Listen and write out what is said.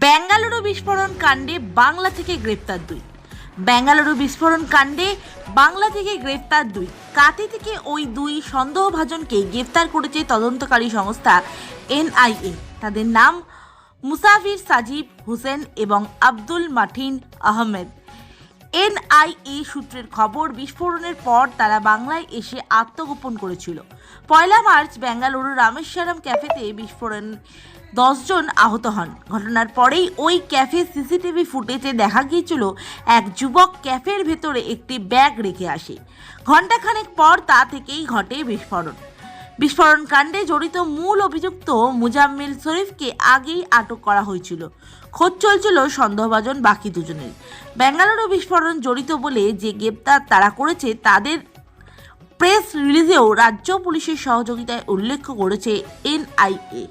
বেঙ্গালুরু বিস্ফোরণ কাণ্ডে বাংলা থেকে গ্রেপ্তার দুই। বেঙ্গালুরু বিস্ফোরণ কাণ্ডে বাংলা থেকে গ্রেপ্তার দুই। কাতি থেকে ওই দুই সন্দেহভাজনকে গ্রেপ্তার করেছে তদন্তকারী সংস্থা এনআইএ। তাদের নাম মুসাফির সাজিব হোসেন এবং আব্দুল মাঠিন আহমেদ। এনআইএ সূত্রের খবর, বিস্ফোরণের পর তারা বাংলায় এসে আত্মগোপন করেছিল। 1 মার্চ বেঙ্গালুরু রামেশ্বরম ক্যাফেতে বিস্ফোরণ 10 জন আহত হন। ঘটনার পরেই ওই ক্যাফে সিসিটিভি ফুটেজে দেখা গিয়েছিল এক যুবক ক্যাফের ভেতরে একটি ব্যাগ রেখে আসে। ঘণ্টাখানেক পর তা থেকেই ঘটে বিস্ফোরণ। বিস্ফোরণ কাণ্ডে জড়িত মূল অভিযুক্ত মুজাম্মিল শরীফকে আগেই আটক করা হয়েছিল। খোঁজ চলছিল সন্দেহভাজন বাকি দুজনের। বেঙ্গালুরু বিস্ফোরণ জড়িত বলে যে গ্রেপ্তার তারা করেছে তাদের প্রেস রিলিজেও রাজ্য পুলিশের সহযোগিতায় উল্লেখ করেছে এনআইএ।